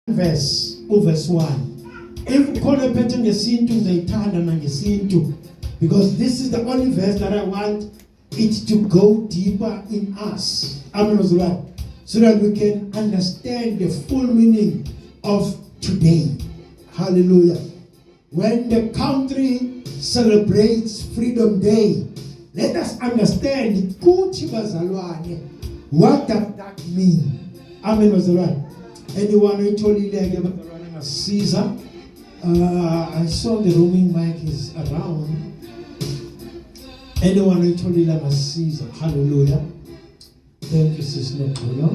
verse 1. If khona phethe ngesintu ngiyayithanda nangesintu, because this is the only verse that I want it to go deeper in us. Amen. So that we can understand the full meaning of today. Hallelujah. When the country celebrates Freedom Day, let us understand what does that mean. Amen. Anyone who told you like a Caesar? I saw the roaming mic is around. Anyone who told you like a Caesar? Hallelujah. Thank you, Sister Nicola.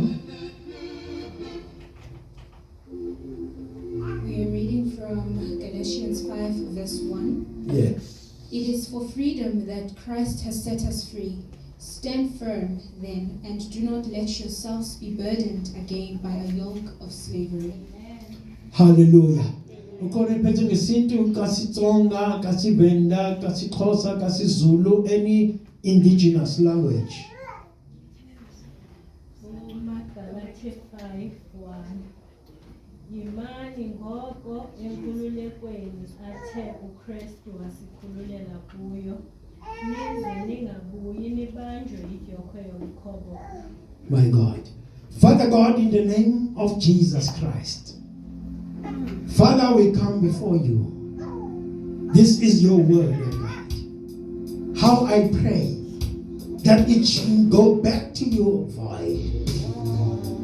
We are reading from Galatians 5 verse 1. Yes. It is for freedom that Christ has set us free. Stand firm, then, and do not let yourselves be burdened again by a yoke of slavery. Hallelujah. Ukone phethe ngesintu kaSitsonga, kaSivenda, kaSixhosa, kaSizulu, any indigenous language. Galatians 5:1. Yimani ngoko enkululekweni athe uKristu wasikhululela kuyo. My God. Father God, in the name of Jesus Christ, Father, we come before you. This is your word, oh God. How I pray that it should go back to your void.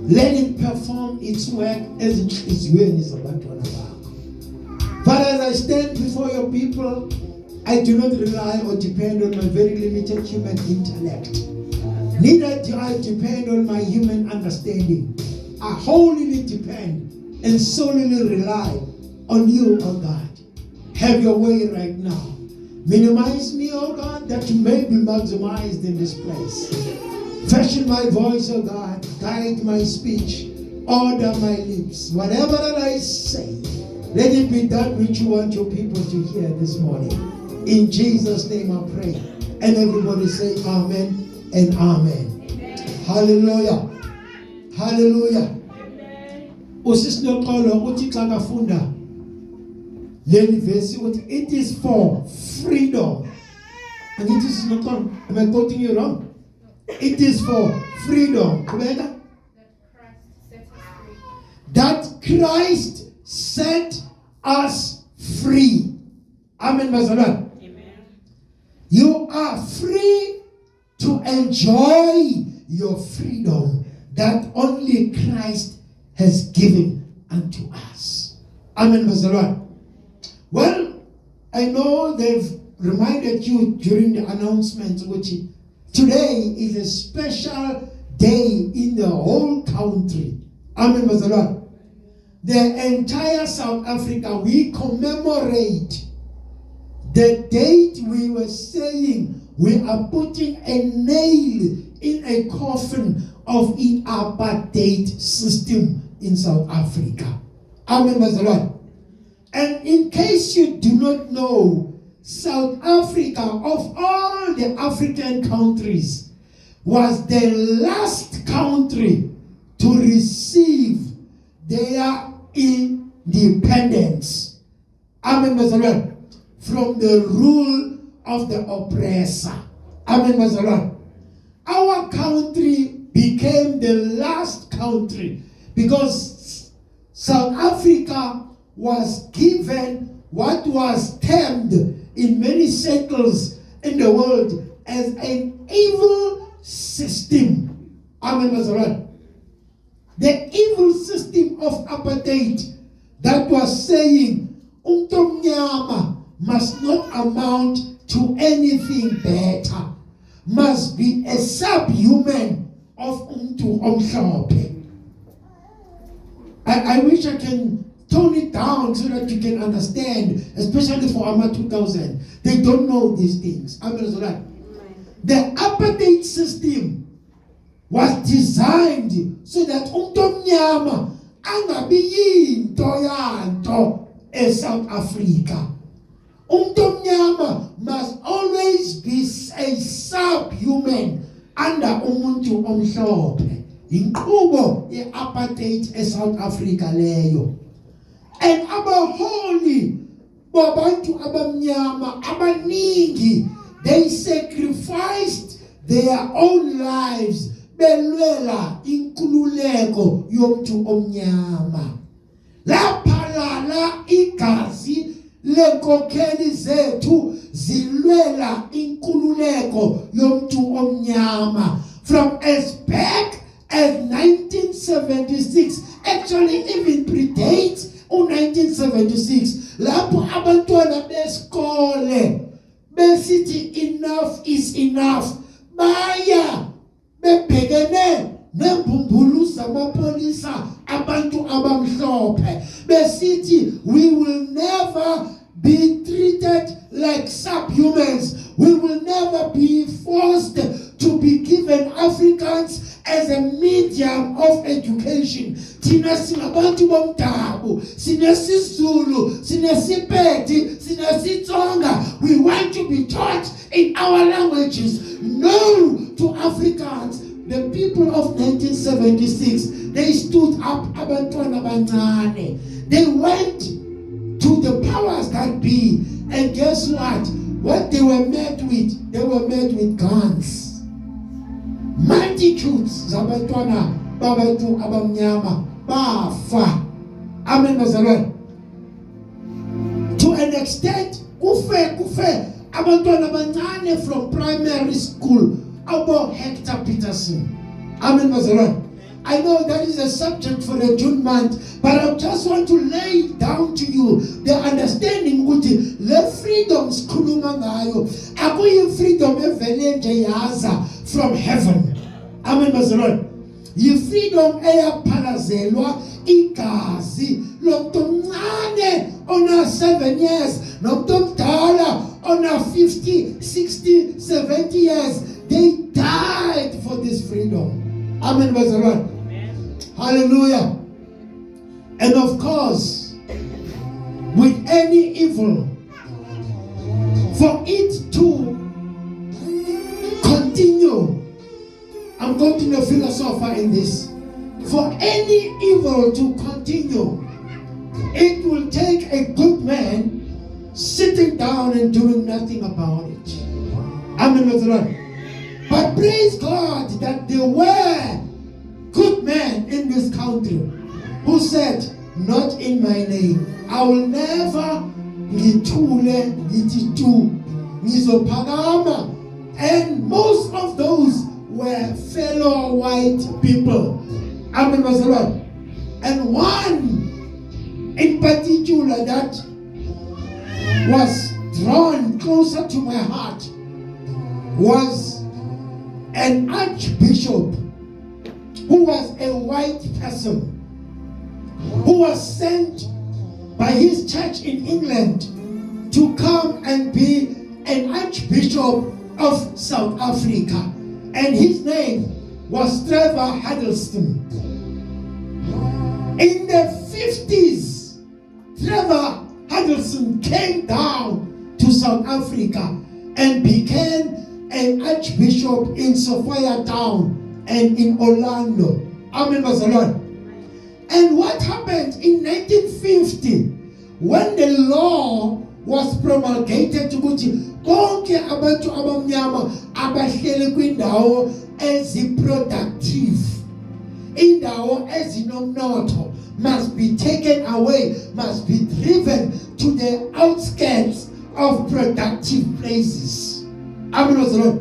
Let it perform its work as it is when it's about to unfold. Father, as I stand before your people, I do not rely or depend on my very limited human intellect. Neither do I depend on my human understanding. I wholly depend and solely rely on you, oh God. Have your way right now. Minimize me, oh God, that you may be maximized in this place. Fashion my voice, oh God. Guide my speech. Order my lips. Whatever that I say, let it be that which you want your people to hear this morning. In Jesus' name I pray. And everybody say amen and amen. Amen. Hallelujah. Amen. Hallelujah. Usisino qolo uthi xa kafunda leli verse uthi it is for freedom. And it is not wrong. Am I quoting you wrong? It is for freedom. That Christ set us free. Amen. Amen. You are free to enjoy your freedom that only Christ has given unto us. Amen. Well, I know they've reminded you during the announcement, which today is a special day in the whole country. Amen. The entire South Africa, we commemorate the date we were saying we are putting a nail in a coffin of the apartheid system in South Africa. Amen. And in case you do not know, South Africa, of all the African countries, was the last country to receive their independence. Amen. From the rule of the oppressor. Amen. Our country became the last country because South Africa was given what was termed in many circles in the world as an evil system. Amen. The evil system of apartheid that was saying umnyama must not amount to anything better, must be a subhuman of omhlophe. I wish I can tone it down so that you can understand, especially for AMA 2000. They don't know these things. The apartheid system was designed so that umnyama angabi yinto yanto eSouth Africa. Umnyama must always be a subhuman under umuntu omhlophe. inkqubo ye-apartheid eSouth Africa leyo. And abaholi babantu abamnyama abaningi, they sacrificed their own lives belwela inkululeko yomntu omnyama. Laphalala igazi lenkokheli zethu zilwela inkululeko yomntu omnyama from as back as 1976, actually even predates 1976, lapho abantwana besikole besithi enough is enough, baya bebhekene nembumbulu zamapolisa abantu abamhlophe besithi we will never be treated like subhumans, we will never be forced to be given Africans as a medium of education. Thina singabantu bomdabu, sinesizulu, sinesipedi, sinesitsonga. We want to be taught in our languages. No to Africans. The people of 1976, they stood up, abantwana bancane. They went to the powers that be, and guess what? What they were met with? They were met with guns. Multitudes zabantwana babantu abamnyama bafa. Amen bazalwane. To an extent, kufe abantwana bancane from primary school abo Hector Peterson. Amen bazalwane. I know that is a subject for the June month, but I just want to lay down to you the understanding ukuthi le freedom sikhuluma ngayo akuyi freedom evele nje yaza from heaven. Amen bazalwane. Yi freedom eyaphalazelwa igazi lomuntu omncane ona 7 years nomuntu omdala ona 50, 60, 70 years. They died for this freedom. Amen bazalwane. Hallelujah. And of course, with any evil, for it to continue, I'm going to be a philosopher in this. For any evil to continue, it will take a good man sitting down and doing nothing about it. Amen. But praise God that there were good men in this country who said, not in my name. I will never ngithule ngithitu ngizophakama. And most of those were fellow white people. Amen. And one in particular that was drawn closer to my heart was an archbishop who was a white person who was sent by his church in England to come and be an archbishop of South Africa. And his name was Trevor Huddleston. In the 50s, Trevor Huddleston came down to South Africa and became an archbishop in Sophiatown and in Orlando. Amen bazalwane. And what happened in 1950 when the law was promulgated ukuthi bonke abantu abamnyama abahleli kwindawo eziproductive, indawo ezinomnotho, must be taken away, must be driven to the outskirts of productive places. Amen bazalwane.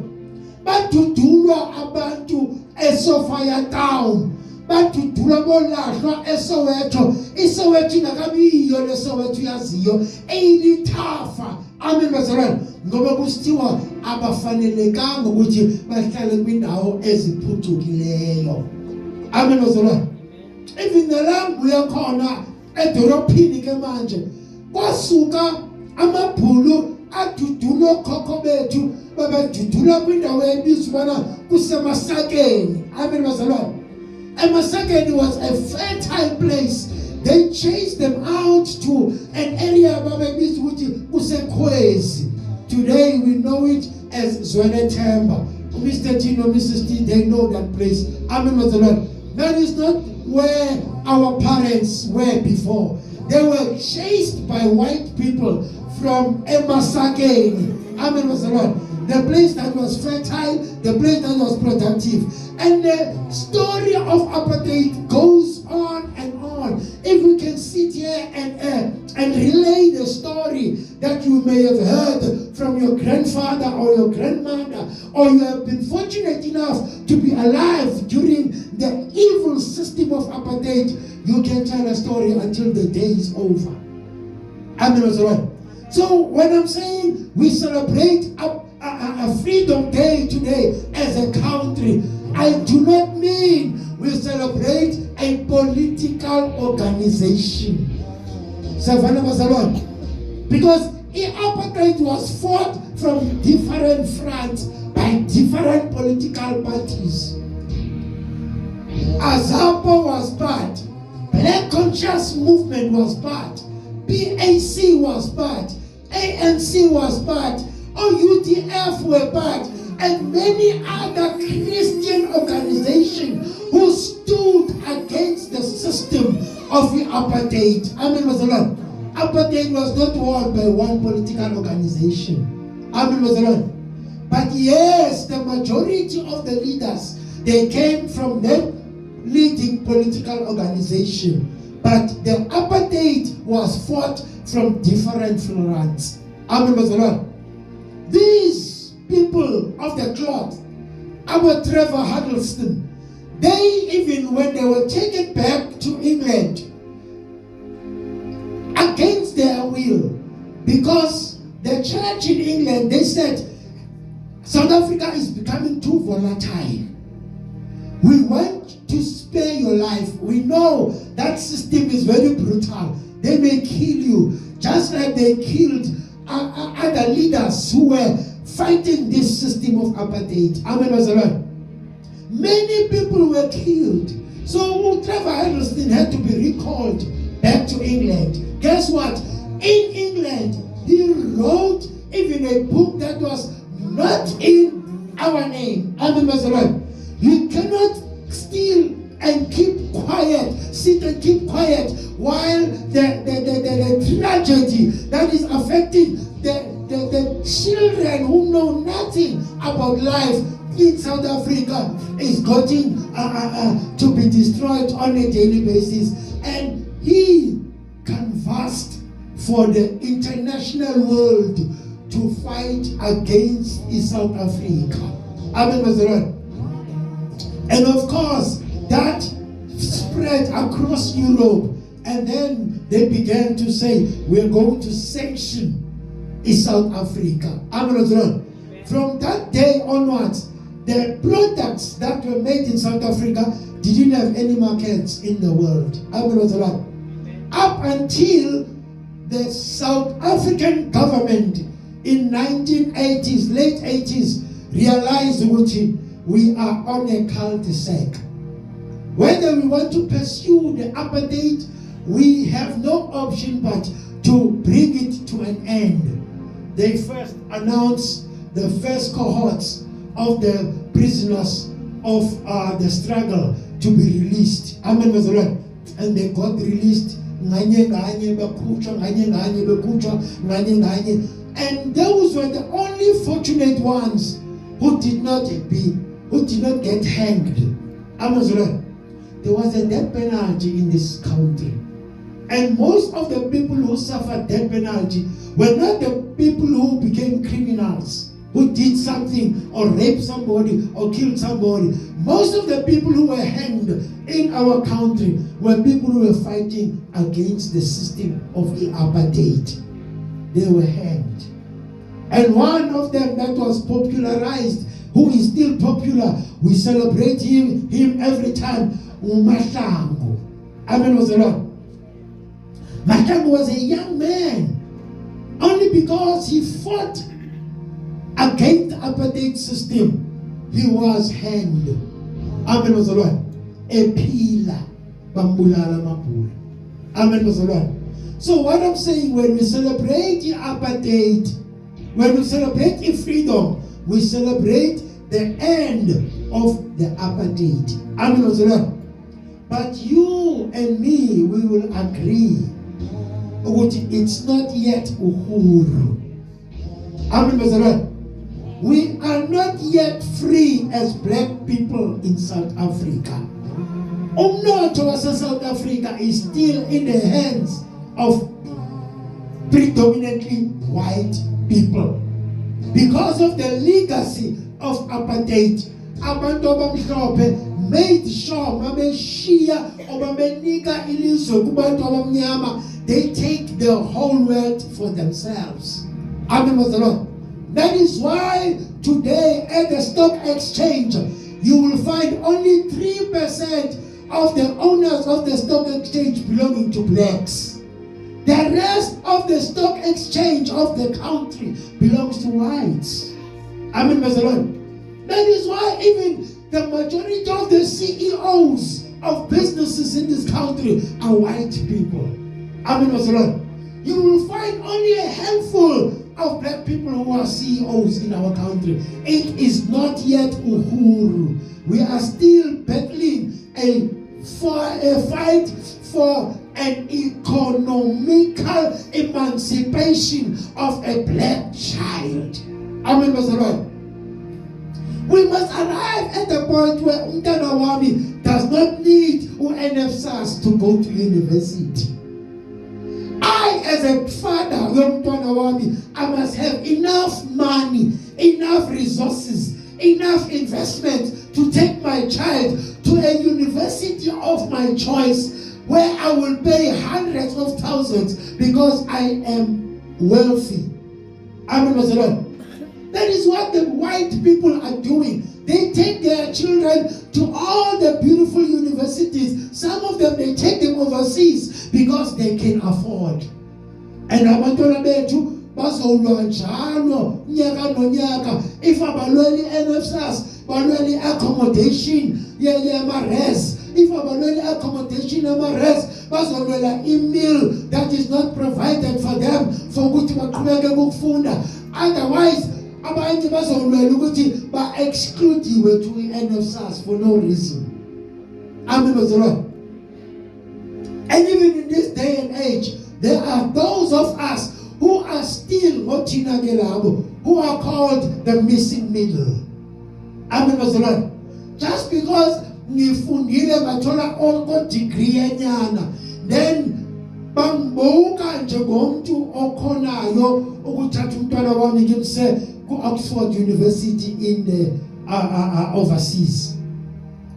Batudulwa abantu eSophiatown, batudulwa bolahlwa eSoweto. iSoweto ingakabiyo leSoweto yaziyo eyilithafa. Amen bazalwane. Ngoba kusithiwa abafanelekanga ukuthi bahlale kwindawo eziphucukileyo. Amen bazalwane. Even nalambu yakhona edorophini ke manje kwasuka amabhulu adudulwa khokho bethu babadudula kwindawo ebizwa bana kuseMasakeni. Amen bazalwane. Masakeni was a fertile place. They chased them out to an area babebizwa ukuthi kuseKhwezi. Today we know it as Zwelethemba. Mr. Tino, Mrs. T, they know that place. Amen bazalwane. That is not where our parents were before. They were chased by white people from Emasakeni. Amen was the Lord. The place that was fertile, the place that was productive. And the story of apartheid goes on and on. If we can sit here and relay the story that you may have heard from your grandfather or your grandmother, or you have been fortunate enough to be alive during the evil system of apartheid, you can tell a story until the day is over. Amen was the Lord. So when I'm saying we celebrate a Freedom Day today as a country, I do not mean we celebrate a political organization. Because apartheid was fought from different fronts by different political parties. AZAPO was bad, Black Conscious Movement was bad, PAC was bad, ANC was bad, UDF were bad, and many other Christian organizations who stood against the system of the apartheid. Amen was the Lord. Apartheid was not won by one political organization. Amen was the Lord. But yes, the majority of the leaders, they came from that leading political organization. But the apartheid was fought from different fronts. Amen was the Lord. These people of the cloth, our Trevor Huddleston, they even when they were taken back to England against their will, because the church in England, they said, South Africa is becoming too volatile. We want to spare your life. We know that system is very brutal. They may kill you, just like they killed other leaders who were fighting this system of apartheid. Amen was the Lord. Many people were killed. So Trevor Huddleston had to be recalled back to England. Guess what? In England, he wrote even a book that was not in our name. Amen was the Lord. You cannot steal and keep quiet, sit and keep quiet while the tragedy that is affecting the children who know nothing about life in South Africa is going to be destroyed on a daily basis. And he canvassed for the international world to fight against South Africa. Amen was the Lord. And of course, that spread across Europe. And then they began to say, we're going to sanction South Africa. Amen was the Lord. From that day onwards, the products that were made in South Africa didn't have any markets in the world. Amen was the Lord. Up until the South African government in 1980s, late 80s, realized that we are on a cul-de-sac. Whether we want to pursue the apartheid, we have no option but to bring it to an end. They first announced the first cohorts of the prisoners of the struggle to be released. Amen was the Lord. And they got released. And those were the only fortunate ones who did not get hanged. Amen was the Lord. There was a death penalty in this country. And most of the people who suffered death penalty were not the people who became criminals, who did something or raped somebody or killed somebody. Most of the people who were hanged in our country were people who were fighting against the system of the apartheid. They were hanged. And one of them that was popularized, who is still popular, we celebrate him every time, Mahlangu. Amen was the Lord. Mahlangu was a young man, only because he fought against the apartheid system, he was hanged. Amen was the Lord. A pillar. Amen was the Lord. So what I'm saying, when we celebrate the apartheid, when we celebrate the freedom, we celebrate the end of the apartheid. Amen was the Lord. But you and me, we will agree it's not yet uhuru. Amen, Brother. We are not yet free as black people in South Africa. Umnotho wase South Africa is still in the hands of predominantly white people because of the legacy of apartheid. Abantu abamhlophe made sure mabeshiya obabenika ilizwe kubantu abamnyama, they take the whole world for themselves. Amen, Mr. Lord. That is why today at the stock exchange you will find only 3% of the owners of the stock exchange belonging to blacks. The rest of the stock exchange of the country belongs to whites. Amen, Mr. Lord. That is why even the majority of the CEOs of businesses in this country are white people. Amen, Mr. Lord. You will find only a handful of black people who are CEOs in our country. It is not yet uhuru. We are still battling a fight for an economical emancipation of a black child. Amen, Mr. Lord. We must arrive at the point where umntana wami does not need NSFAS to go to university. I, as a father, yomntwana wami, I must have enough money, enough resources, enough investment to take my child to a university of my choice where I will pay hundreds of thousands because I am wealthy. Amen, Mr. Lord. That is what the white people are doing. They take their children to all the beautiful universities. Some of them, they take them overseas because they can afford. And abantwana bethu bazolwa njalo nyaka nonyaka. If abalweli NSFAS, balweli accommodation yama-res. If abalweli accommodation yama-res, bazolwela meal that is not provided for them for ukuthi baqhubeke ukufunda. Otherwise, abanye bazolwela ukuthi ba-excludiwe to NSFAS for no reason. Amen, Mr. Lord. And even in this day and age, there are those of us who are still ngothina ke labo, who are called the missing middle. Amen, Mr. Lord. Just because ngifundile ngathola onke degree enyana, then bambuka njengomuntu okhonayo ukuthatha umntwana wami ngimse ku-Oxford University in the overseas.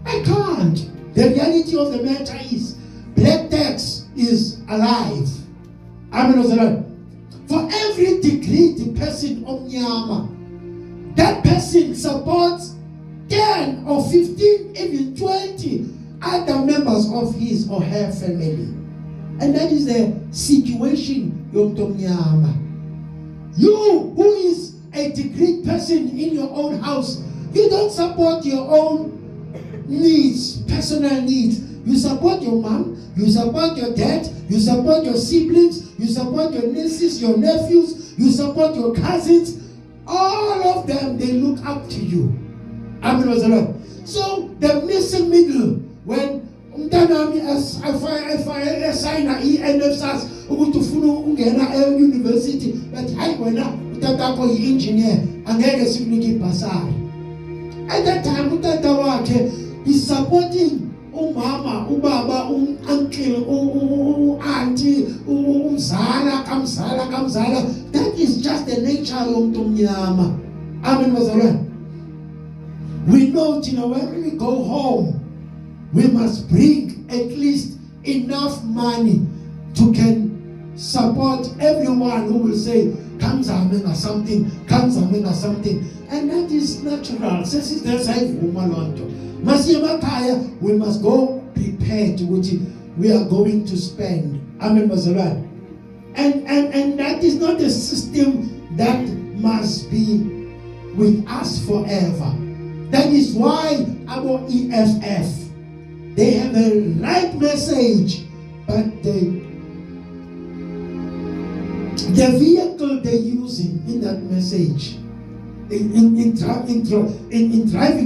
I can't. The reality of the matter is black tax is alive. Amen, Mr. Lord. For every degree the person omnyama, that person supports 10 or 15, even 20 other members of his or her family. And that is the situation yomnyama. You who is a degree person in your own house, you don't support your own needs, personal needs. You support your mom, you support your dad, you support your siblings, you support your nieces, your nephews, you support your cousins. All of them, they look up to you. Amen. So the missing middle, when umntanami asayina i-NSFAS ukuthi ufuna ungena e-university, but hayi wena utatako yi-engineer, angeke sikunike ibhasari. At that time utata wakhe is supporting umama, ubaba, uncle, auntie, umzala, kamzala. That is just the nature yomuntu omnyama. Amen, bazalwane. We know, when we go home, we must bring at least enough money to can support everyone who will say, kamzamenga something, and that is natural. We must go prepared to what we are going to spend. Amen, bazalwane. And that is not a system that must be with us forever. That is why our EFF, they have a right message, but the vehicle they're using in that message, in driving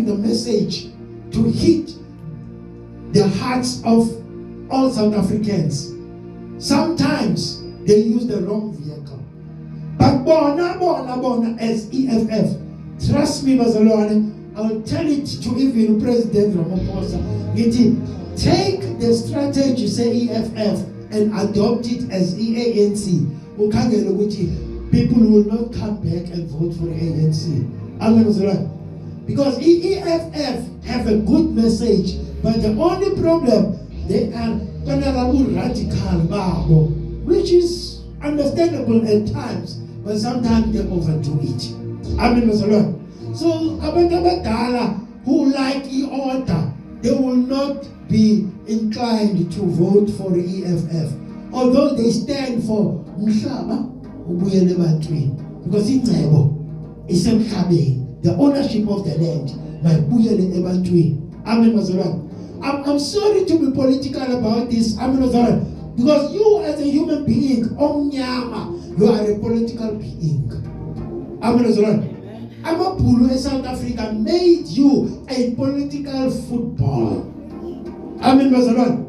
the message to hit the hearts of all South Africans. Sometimes they use the wrong vehicle. But bona as EFF, trust me, Bazalwane, I will tell it to even President Ramaphosa. Take the strategy, say EFF, and adopt it as EANC. People will not come back and vote for ANC. Because EFF have a good message, but the only problem, they are radical, which is understandable at times, but sometimes they overdo it. So Abandabadala who like order, they will not be inclined to vote for EFF, although they stand for Mhlaba ubuyele ebantwini, because ingcebo isemhlabeni, the ownership of the land mayibuyele ebantwini. Amen, Mazalwane. I'm sorry to be political about this, Amen, Mazalwane, because you as a human being, omnyama, you are a political being. Amen, Mazalwane. Amabhulu in South Africa made you a political football. Amen, Bazalwane.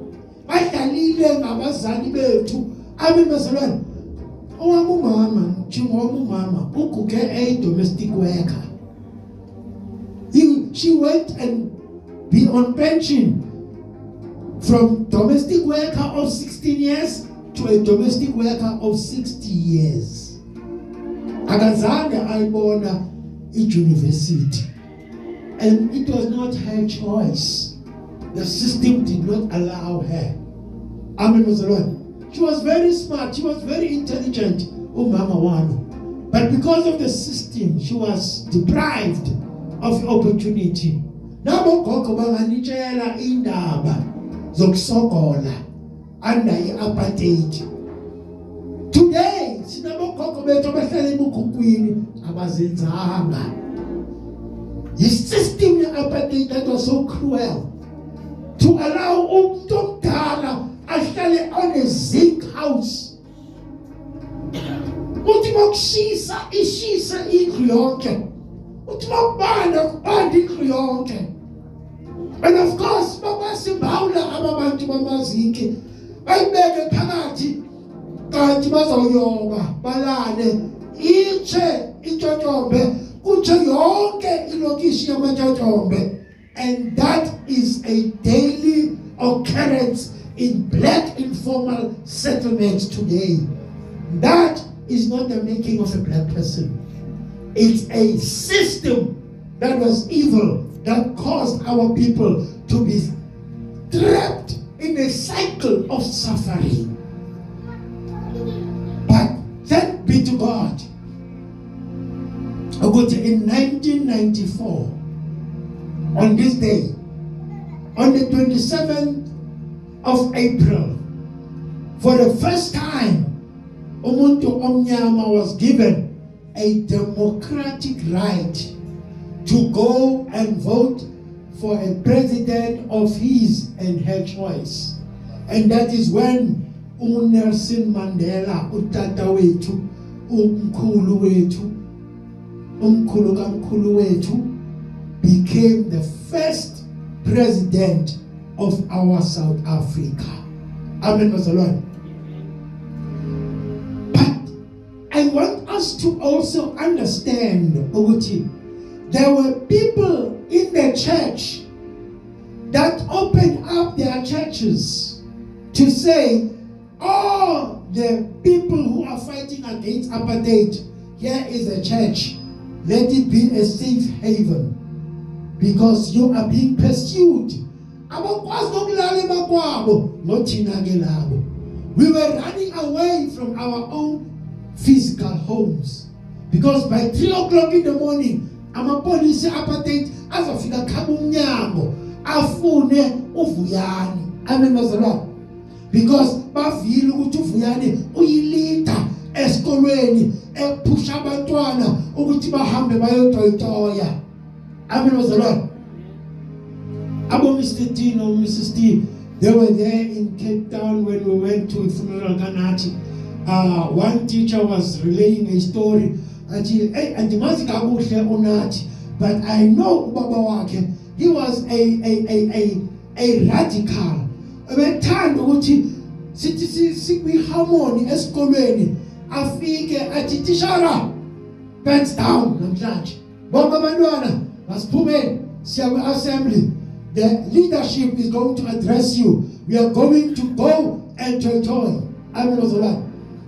Badlalile ngabazali bethu. Amen, Bazalwane. Owamumama, chimomumama, ukuke a domestic worker. She went and be on pension from domestic worker of 16 years to a domestic worker of 60 years. Akazange ayibona university, and it was not her choice. The system did not allow her. Amen, Mazalwane. She was very smart, she was very intelligent, Mama Wami. But because of the system, she was deprived of opportunity. Nabo gogo banganitshela indaba zokusokola under i-apartheid. Today, sinabogogo bethu abahlala emukhukwini abazenzanga. The system ye-apartheid that was so cruel to allow umuntu omdala ahlale on a zinc house. Uthi makushisa ishisa indlu yonke. Uthi makubanda kubanda indlu yonke. And of course, babasimbawula ababantu bamazinki bayibeke phakathi kanti bazawuyoba balale iche intshontshombhe kutshe yonke ilokishi yamantshontshombhe. And that is a daily occurrence in black informal settlements today. That is not the making of a black person. It's a system that was evil that caused our people to be trapped in a cycle of suffering. But thank be to God. In 1994, on this day, on the 27th of April, for the first time, umuntu omnyama was given a democratic right to go and vote for a president of his and her choice. And that is when Nelson Mandela, utata wethu, umkhulu wethu, became the first president of our South Africa. Amen, Mazalwane. But I want us to also understand, Oguti, there were people in the church that opened up their churches to say, oh, the people who are fighting against apartheid, here is a church. Let it be a safe haven because you are being pursued. We were running away from our own physical homes because by 3 o'clock in the morning, amapolisi apartheid azafika khaba umnyango afune uVuyani. Amen, Mazalwane. Because bavile ukuthi uVuyani uyilida esikolweni ephusha abantwana ukuthi bahambe bayotoyitoya. Amen, Mazalwane. Abo Mr. T no Mrs. T, they were there in Cape Town when we went to funeral Kanachi. One teacher was relaying a story. But I know Baba Wake, he was a a radical. Ebethanda ukuthi sithi sikwi harmony esikolweni afike athi tishara pants down namhlanje. Bonke abantwana masiphumeni siya kwi-assembly. The leadership is going to address you. We are going to go and join.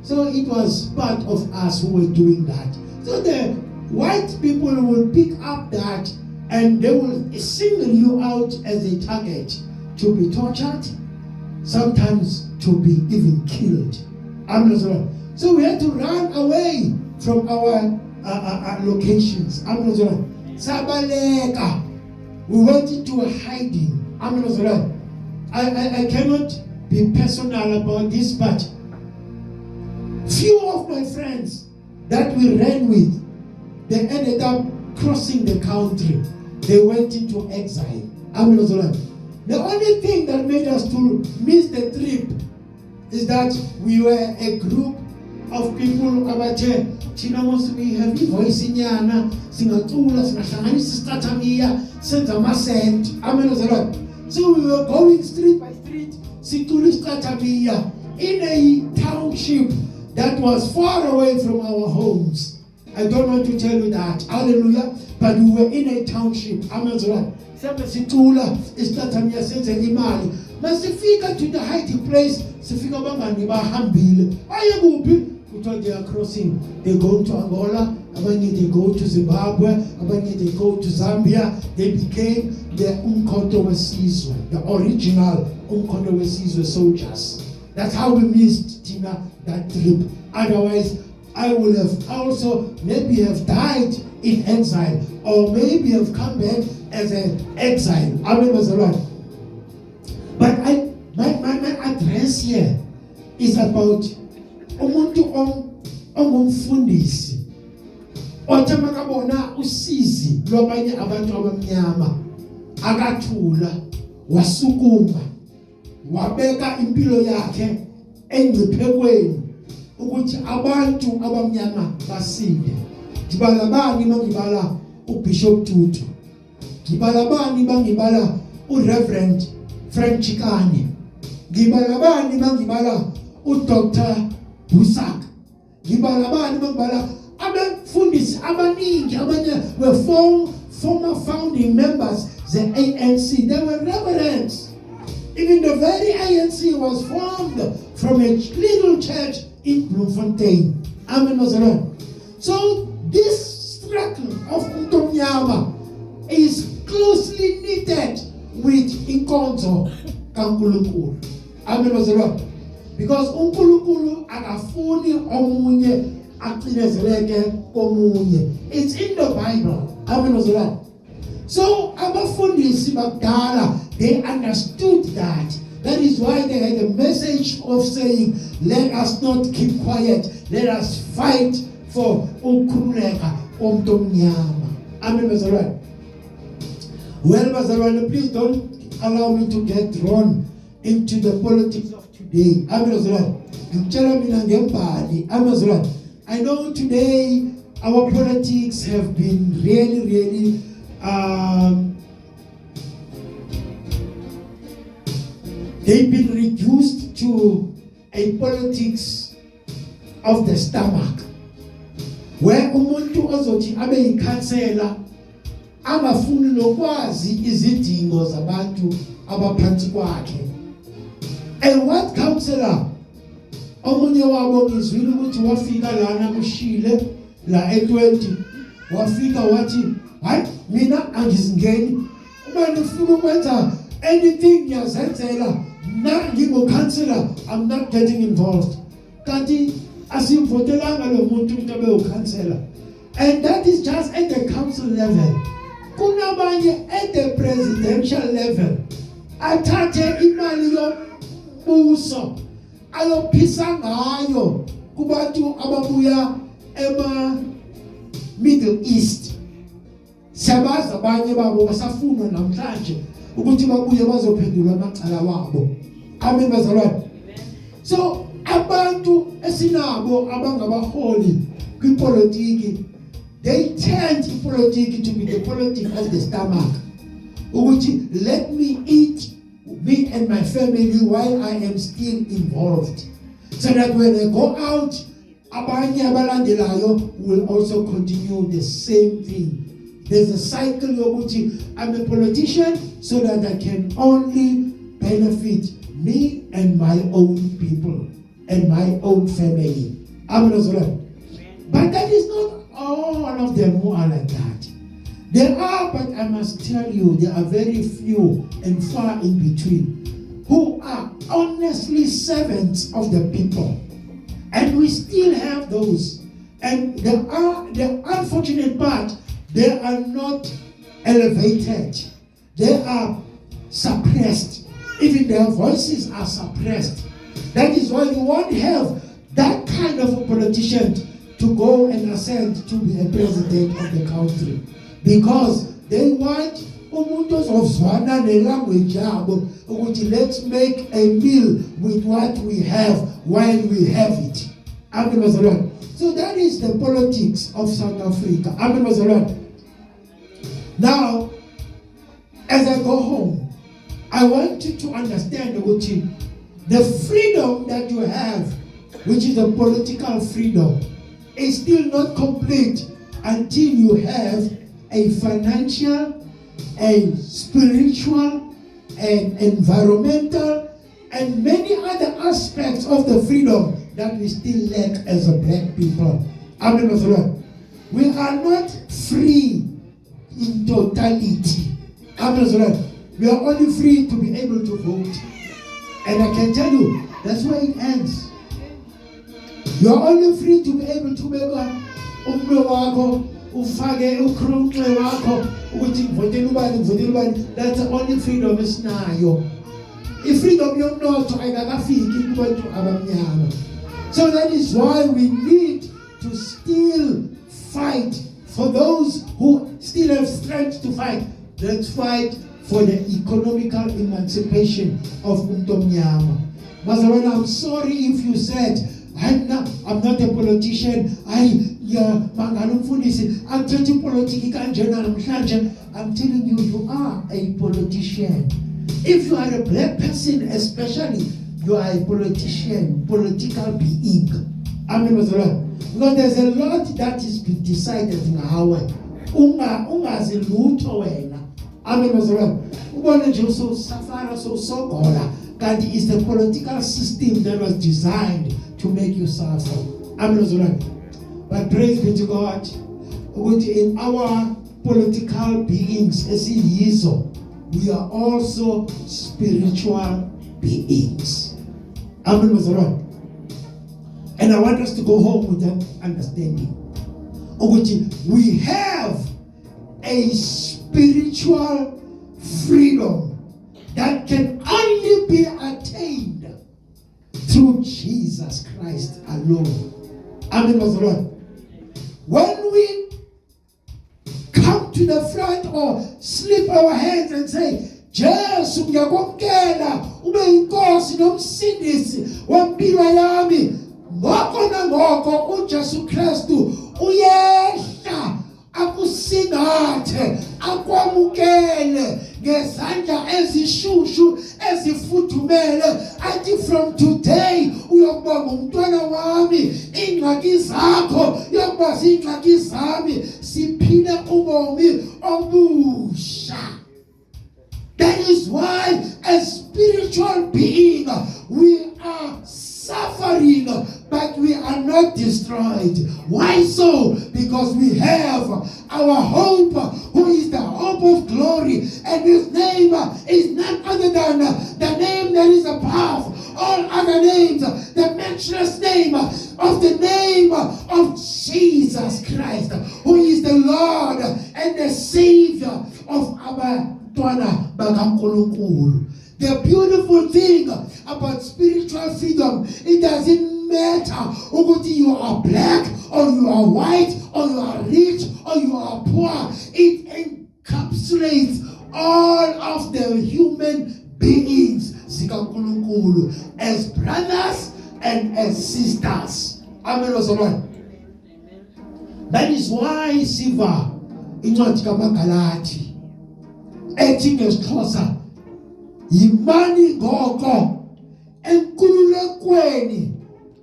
So it was part of us who were doing that. So the white people will pick up that and they will single you out as a target to be tortured, sometimes to be even killed. So we had to run away from our locations. Sabaleka. We went into a hiding. I cannot be personal about this, but few of my friends that we ran with, they ended up crossing the country. They went into exile. The only thing that made us to miss the trip is that we were a group of people abathe thina mos we have a voice inyana singacula singahlanganisa isitathamiya senza amasent. So we were going street by street sicula isitathamiya in a township that was far away from our homes. I don't want to tell you that, hallelujah, but we were in a township. Sihambe sicula isitathamiya senze imali. Masifika to the hiding place, sifika abangani bahambile baye kuphi. They are crossing, they go to Angola, they go to Zimbabwe, they go to Zambia. They became the Umkhonto weSizwe, the original Umkhonto weSizwe soldiers. That's how we missed Tina that trip. Otherwise, I would have also maybe have died in exile, or maybe have come back as an exile. But my address here is about umuntu ongumfundisi othi makabona usizi lwabanye abantu abamnyama akathula wasukuma wabeka impilo yakhe engciphekweni ukuthi abantu abamnyama basinde. Ngibala bani mangibala uBishop Tutu, ngibala bani mangibala uReverend Frank Chikane, ngibala bani mangibala uDr Busak, ngibala bani mangibala abafundisi abaningi abanye were former founding members the ANC. They were reverends. Even the very ANC was formed from a little church in Bloemfontein. Amen. So this struggle of Umtomnyama is closely knitted with Inkonzo kaNkulunkulu. Amen. Because uNkulunkulu akafuni omunye acinezeleke komunye. It's in the Bible. Amen. So abafundisi bakudala, they understood that. That is why they had a message of saying, let us not keep quiet. Let us fight for ukhululeka omntomnyama. Amen, bazalwane. Well, bazalwane, please don't allow me to get drawn into the politics of today. Amen, bazalwane. Ngitshela mina ngembali. Amen, bazalwane. I know today our politics have been really they've been reduced to a politics of the stomach, where umuntu ozothi abe yikhansela angafuni lokwazi izidingo zabantu abaphansi kwakhe. And what counselor omunye wabo ngizwile ukuthi wafika lana kushile la e20 wafika wathi hayi mina angizingeni uma nifuna ukwenza anything ngiyazenzela na ngingokhansela, I'm not getting involved. Kanti asimvotelanga lo muntu ukuthi abe ukhansela. And that is just at the council level. Kunabanye at the presidential level athathe imali yombuso ayophisa ngayo kubantu ababuya ema Middle East. Siyabazi abanye babo basafuna namhlanje ukuthi babuye bazophendula amacala wabo. Amen bazalwane. So abantu esinabo abangabaholi kwipolitiki, they tend politics to be the politics of the stomach. Ukuthi let me eat me and my family while I am still involved. So that when I go out, abanye abalandelayo will also continue the same thing. There's a cycle yokuthi I'm a politician so that I can only benefit me and my own people and my own family. But that is not all of them who are like that. There are, but I must tell you, there are very few and far in between who are honestly servants of the people. And we still have those. And the unfortunate part, they are not elevated. They are suppressed. Even their voices are suppressed. That is why you won't have that kind of a politician to go and ascend to be a president of the country. Because they want umuntu ozozwana nelanguage yabo ukuthi let's make a meal with what we have while we have it. Amen bazalwane. So that is the politics of South Africa. Amen bazalwane. Now, as I go home, I want you to understand ukuthi the freedom that you have, which is a political freedom, is still not complete until you have a financial, a spiritual, and environmental, and many other aspects of the freedom that we still lack as a black people. Amen. We are not free in totality. Amen. We are only free to be able to vote. And I can tell you, that's where it ends. You are only free to be able to make umlo wako ufake ukhronxe wakho ukuthi ngivotela ubani. That's the only freedom esinayo. Ifreedom yomnotho ayikafiki kubantu abamnyama. So that is why we need to still fight for those who still have strength to fight. Let's fight for the economical emancipation of Umtomnyama. Mazalwana, I'm sorry if you said I'm not a politician. I'm telling you, you are a politician. If you are a black person, especially, you are a politician, political being. Amen. Because there's a lot that is being decided in our way. Amen. God is the political system that was designed to make you suffer. Amen. But praise be to God. In our political beings, we are also spiritual beings. Amen. And I want us to go home with that understanding. We have a spiritual freedom that can only be attained through Jesus Christ alone. Amen. When we come to the front or slip our hands and say, Jesu ngiyakwamkela ube inkosi nomsindisi wempilo yami, ngoko nangoko uJesu Kristu uyehla akusingathe akwamukele ngezandla ezishushu ezifudumele athi from today uyokuba ngumntwana wami, ingxaki zakho yokuba zingxaki zami, siphile ubomi obusha. That is why as spiritual being we are suffering, but we are not destroyed. Why so? Because we have our hope, who is the hope of glory, and his name is none other than the name that is above all other names, the matchless name of the name of Jesus Christ, who is the Lord and the Savior of our Twana Bagankulunkulu. The beautiful thing about spiritual freedom, it doesn't matter whether you are black or you are white or you are rich or you are poor. It encapsulates all of the human beings as brothers and as sisters. Amen. That is why Siva in Galatia, 18 years closer. yimani ngoko enkululekweni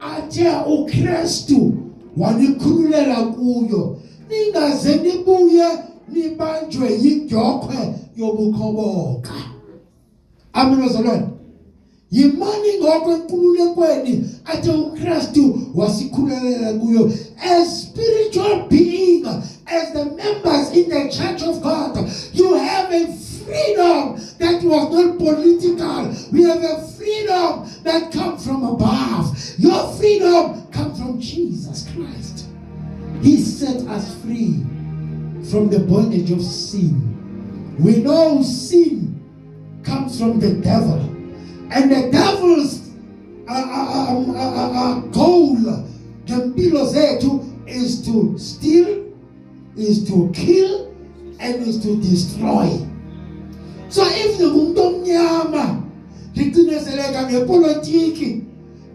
athe uKristu wanikhululela kuyo, ningaze nibuye nibanjwe yidyokhwe yobukhoboka. Amen bazalwane. Yimani ngoko enkululekweni athe uKristu wasikhululela kuyo, as spiritual being, as the members in the church of God, you have a freedom that was not political. We have a freedom that comes from above. Your freedom comes from Jesus Christ. He set us free from the bondage of sin. We know sin comes from the devil, and the devil's goal, ngempilo zethu, is to steal, is to kill, and is to destroy. So if ngumuntu omnyama ngicinezeleka ngepolitiki,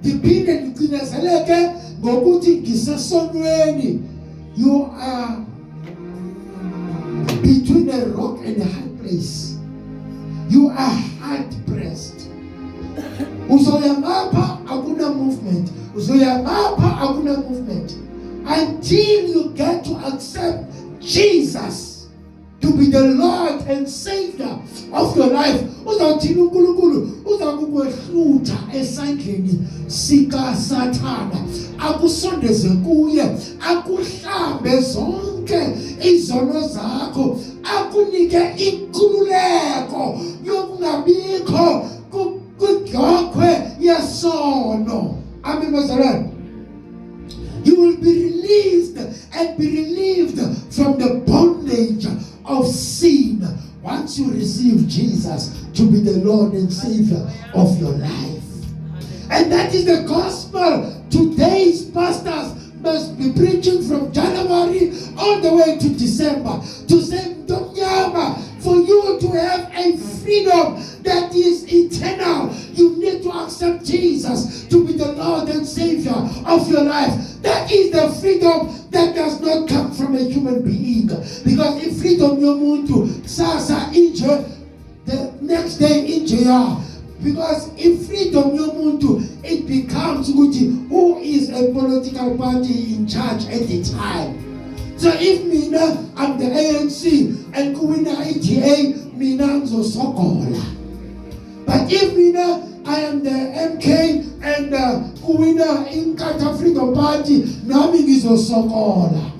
ngiphinde ngicinezeleke ngokuthi ngisesonweni, you are between a rock and a hard place. You are hard pressed. Uzoya ngapha akuna movement, uzoya ngapha akuna movement, until you get to accept Jesus to be the Lord and Savior of your life. Uzawuthina uNkulunkulu uzakukwehluta esandleni sika Sathana, akusondeze kuye, akuhlambe zonke izono zakho, akunike inkululeko yokungabikho kudyokhwe yesono. Amen bazalwane. You will be released and be relieved from the bondage of sin once you receive Jesus to be the Lord and Savior of your life. And that is the gospel today's pastors must be preaching from January all the way to December, to say, for you to have a freedom that is eternal, you need to accept Jesus to be the Lord and Savior of your life. That is the freedom that does not come from a human being. Because if freedom yomuntu sasa inje, the next day inje ya. Because if freedom yomuntu, it becomes who is a political party in charge at the time. So if mina I'm the ANC and kuwina ETA, mina ngizosogola. But if mina I am the MK and kuwina Inkatha Freedom Party, nami ngizosogola.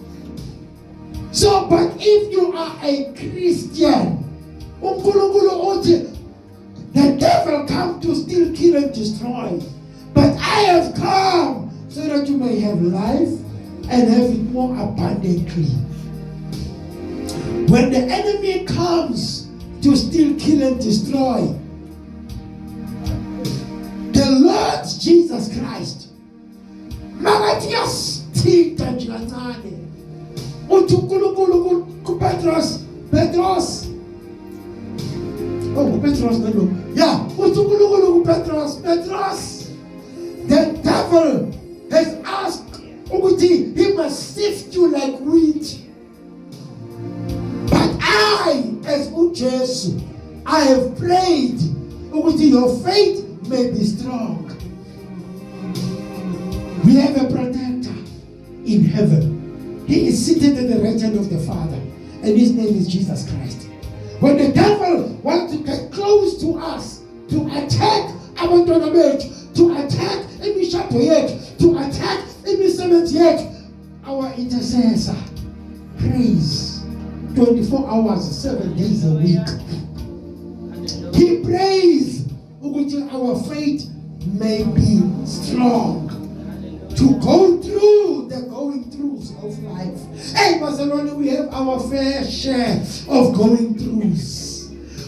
So, but if you are a Christian, uNkulunkulu uthi, the devil comes to steal, kill, and destroy. But I have come so that you may have life and have it more abundantly. When the enemy comes to steal, kill, and destroy, the Lord Jesus Christ, Magatias, Tita Janane, Utukulu Petros, oh, Petros, no. Yeah, Petros. The devil has asked he must sift you like wheat. But I, as Ujesu, I have prayed your faith may be strong. We have a protector in heaven. He is seated at the right hand of the Father, and his name is Jesus Christ. When the devil wants to get close to us, to attack our tournament, to attack any chapter yet, to attack any seventh yet, our intercessor prays 24 hours, 7 days a week. He prays until our faith may be strong to go through the going throughs of life. Hey, Barcelona, we have our fair share of going throughs.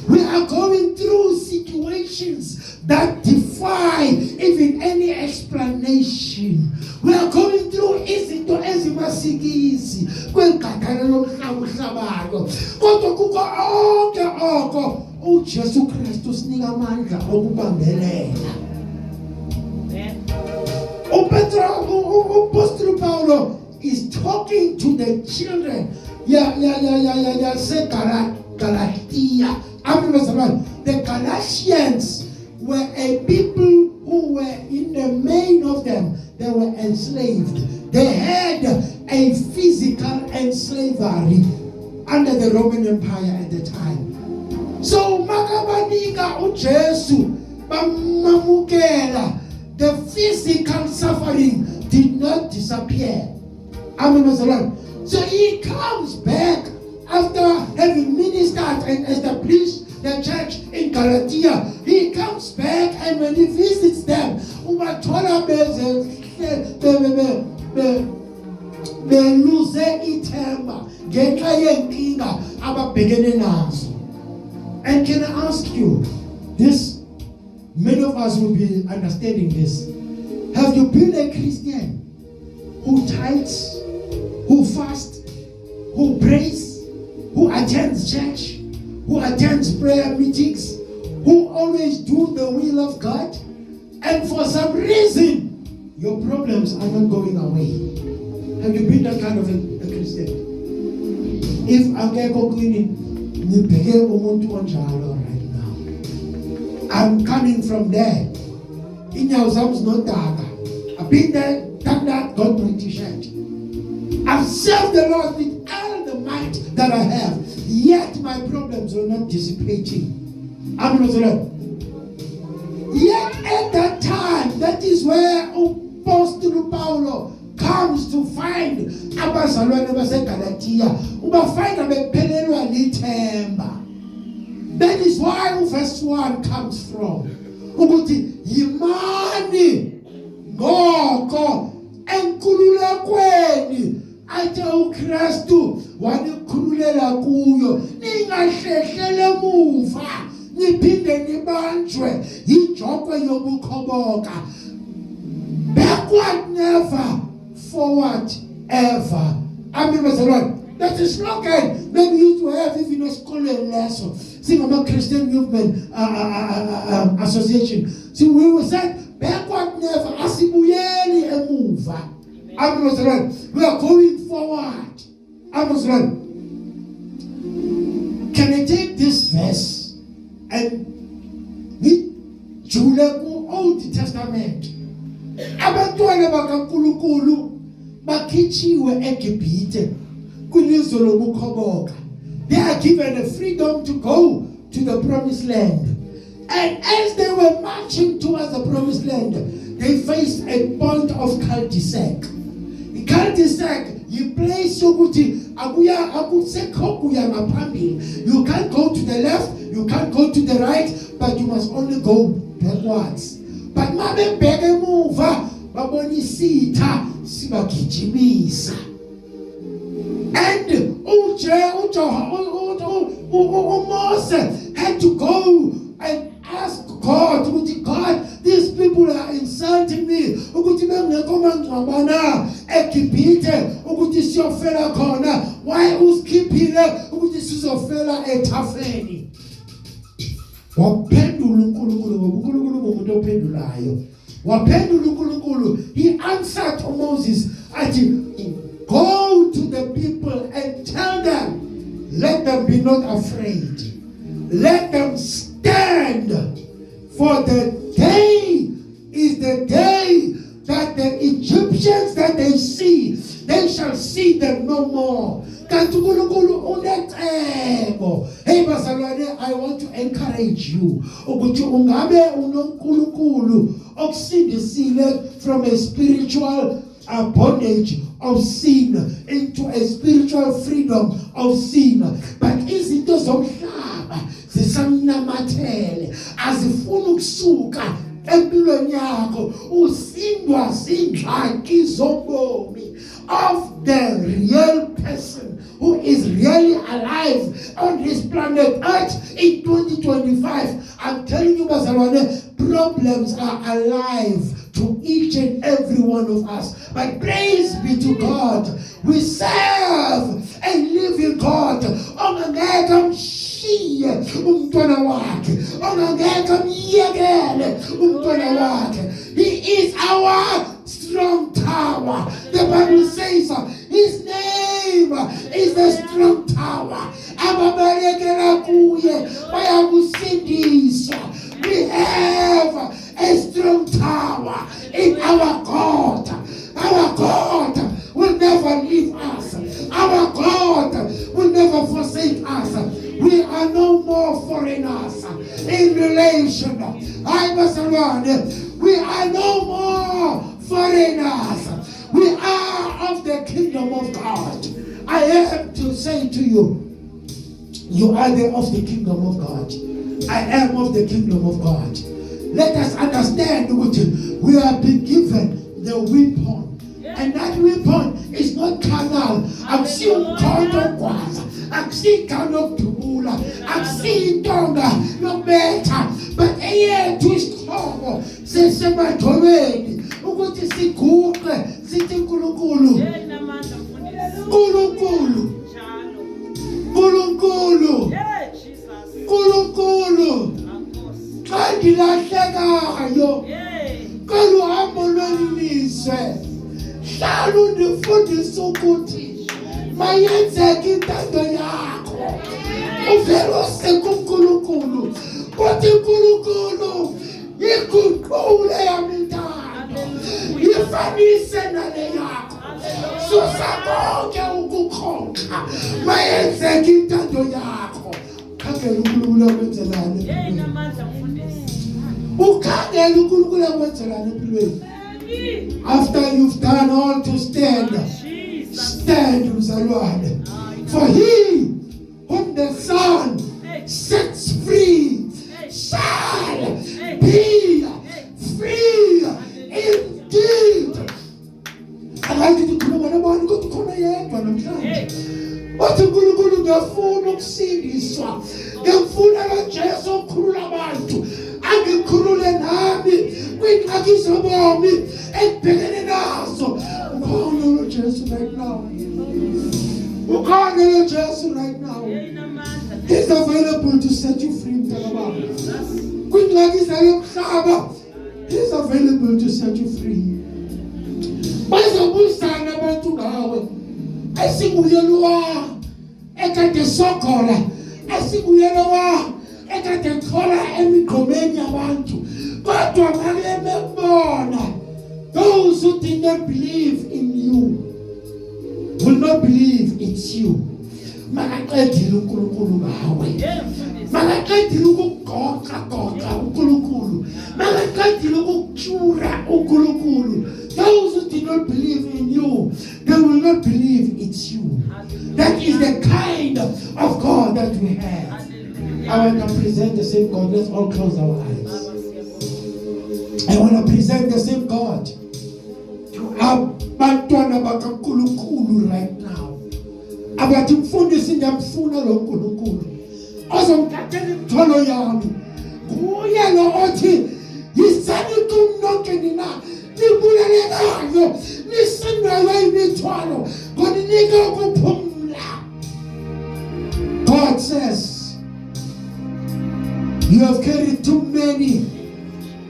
We are going through situations that defy even any explanation. We are going through izinto ezimasikizi kwenkathalelo lomhlaba. Kodwa kuko onke oko uJesu Kristu sinika amandla okubambelela. Apostle Paulo is talking to the children. Galatia. The Galatians were a people who were, in the main of them, they were enslaved. They had a physical enslavery under the Roman Empire at the time. So makabanika uJesu bamamukela, the physical suffering did not disappear. Amen. So he comes back after having ministered and established the church in Galatia. He comes back, and when he visits them, they lose ithemba ngenxa yenkinga ababhekene nazo. And can I ask you this? Many of us will be understanding this. Have you been a Christian who tithes, who fasts, who prays, who attends church, who attends prayer meetings, who always do the will of God, and for some reason your problems are not going away? Have you been that kind of a Christian? If angekho kini nibheke umuntu onjalo right now, I'm coming from there. Inyawo zami zinodaka. I've been there, done that, got my t-shirt. I've served the Lord with all the might that I have, yet my problems were not dissipating. Amen. Yet at that time, that is where Apostle Paulo comes to find abazalwane baseGalatia, ubafind abephelelwa lithemba. That is why verse 1 comes from. Ukuthi yimani ngoko enkululekweni athe uKristu wanikhululela kuyo, ningahlehlele emuva niphinde nibanjwe yijokwe yobukhoboka. Backward never, forward ever. Amen. That's a slogan that we used to have even a scholar lesson. Sing about Christian Movement Association. See, we were said backward never, asibuyeli emuva. Amen. We are going forward. Amen. Can I take this verse and read Juleku Old Testament? Abantwana bakaNkulunkulu bakhichiwe eGibhite kwilizwe lobukhoboka. They are given the freedom to go to the promised land. And as they were marching towards the promised land, they faced a point of cul-de-sac. The cul-de-sac, you place yokuthi akusekho kuya ngaphambili. You can't go to the left, you can't go to the right, but you must only go backwards. But mabebheke emuva babona isitha sibagijimisa. And Moses had to go and ask God, God, these people are insulting me. Why uskipile ukuthi sizofela ethafeni? Waphendula uNkulunkulu ngomuntu ophendulayo. Waphendula uNkulunkulu. He answered Moses athi, go to the people and tell them, let them be not afraid. Let them stand. For the day is the day that the Egyptians that they see, they shall see them no more. Hey, bazalwane, I want to encourage you. Ukuthi ungabe uNkulunkulu okusindisile from a spiritual bondage of sin into a spiritual freedom of sin. But izinto zomhlaba zisamnamathele, azifuna ukusuka empilweni yakho, usindwa zindlaki zobomi of the real person who is really alive on this planet Earth in 2025. I'm telling you, bazalwane, problems are alive to each and every one of us. But praise be to God, we serve a living God. Ongangeke amshiye umntwana wakhe, ongangeke amyekele umntwana wakhe. He is our strong tower. The Bible says his name is the strong tower. ababalekela kuye bayakusindiswa. We have a strong tower in our God. Our God will never leave us. Our God will never forsake us. We are no more foreigners in relation. We are no more foreigners. We are of the kingdom of God. I have to say to you, you are of the kingdom of God. I am of the kingdom of God. Let us understand what we have been given the weapon. And that weapon is not carnal. Akusi umkhonto kwaza. Akusi igama lokudubula. Akusi intonga yokubetha. But eyethu isihloko sesemadolweni ukuthi siguqe sithi uNkulunkulu. uNkulunkulu. uNkulunkulu. uNkulunkulu. Xa ndilahlekayo koluhambo lwelizwe hlala undifundise ukuthi mayenzeke intando yakho. Uvele useke uNkulunkulu uthi uNkulunkulu iguqule yami intando ifanise nale yakho. Susa konke ukukhonqa mayenzeke intando yakho. Khangela uNkulunkulu akwenzelani. Ukhangela uNkulunkulu akwenzelani empilweni. After you've done all to stand, stand, mzalwane. For he whom the Son sets free shall be free indeed. Akathi ndikhuluma nabantu kodwa khona yedwa namhlanje. Wathi uNkulunkulu ngiyafuna ukusindiswa. Ngiyafuna kaJesu ukukhulula abantu. Angikhulule nami kwingxaki zobomi ekubhekene nazo. Ukhona uJesu right now. Ukhona uJesu right now. He's available to set you free. Kwingxaki zalomhlaba, he's available to set you free. Bazobusana abantu ngawe. Esinguyelwa ekade sokola. Esinguyelwa ekade khola emigqomeni abantu. Kodwa ngale bebona, those who did not believe in you will not believe it's you. Makaqedile uNkulunkulu ngawe. Makaqedile ukugoqa uNkulunkulu. Makaqedile ukutyura uNkulunkulu. Those who did not believe in you, they will not believe it's you. That is the kind of God that we have. I want to present the same God. Let's all close our eyes. I want to present the same God to abantwana bakaNkulunkulu right now. Abathi mfundisi ngiyamfuna lo nkulunkulu ozomthathela imthwalo yami. Kuye lo othi yisani kumnonke nina nibulelekayo nisindwe imithwalo ngoninika ukuphumula. God says you have carried too many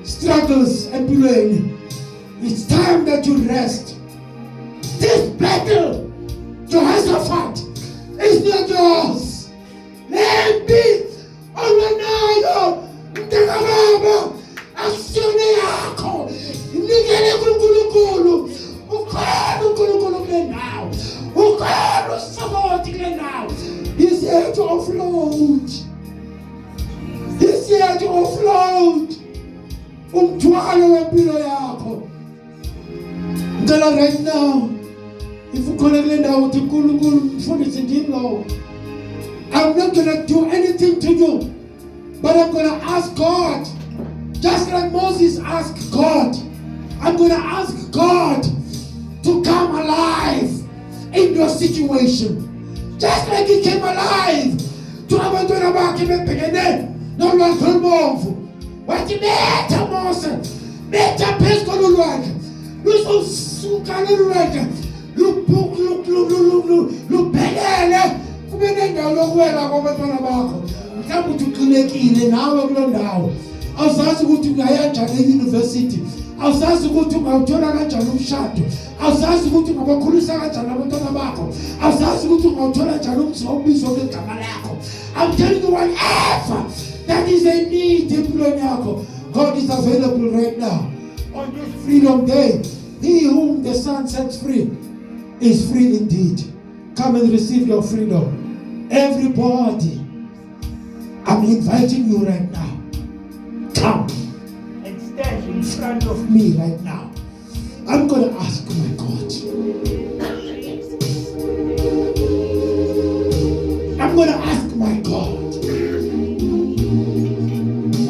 struggles empilweni. It's time that you rest. This battle Jehoshaphat is not yours. Maybe olwenayo mntakababa akusiyona yakho. Nikele kuNkulunkulu. Ukhona uNkulunkulu kule ndawo. Ukhona uSabaoth kule ndawo. He's here to offload. He's here to offload umthwalo wempilo yakho. Ngicela right now, if ukhona kule ndawo uthi uNkulunkulu mfundisi ndim lo, I'm not going to do anything to you, but I'm going to ask God, just like Moses asked God. I'm going to ask God to come alive in your situation, just like He came alive to abantwana bakhe bebhekene nolwandle olubomvu. Wathi betha Mose, betha phezu kolwandle, luzosuka lolwandle lubhelele kube nendawo lokuwela kwabantwana bakho. Mhlawumbe uthi uqinekile nawe kuloo ndawo, awuzazi ukuthi ungaya njani e-university, awuzazi ukuthi ungawuthola kanjani umshado, awuzazi ukuthi ungabakhulisa kanjani abantwana bakho, awuzazi ukuthi ungawuthola njani umzi wobizwa ngegama lakho, I'm telling you, whatever that is a need in Yako, God is available right now. On this Freedom Day, he whom the Son sets free is free indeed. Come and receive your freedom. Everybody, I'm inviting you right now. Come and stand in front of me right now. I'm going to ask my God. I'm going to ask my God.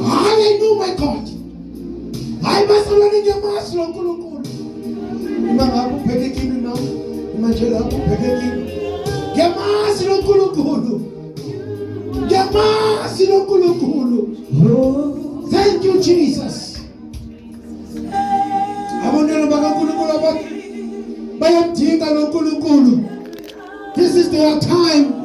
I know my God. I must learn in your master. Imam Pekin now. Imajela Pekin. Yamasilo Kulukulu. Yamasilo Kulukulu. Thank you, Jesus. This is their time.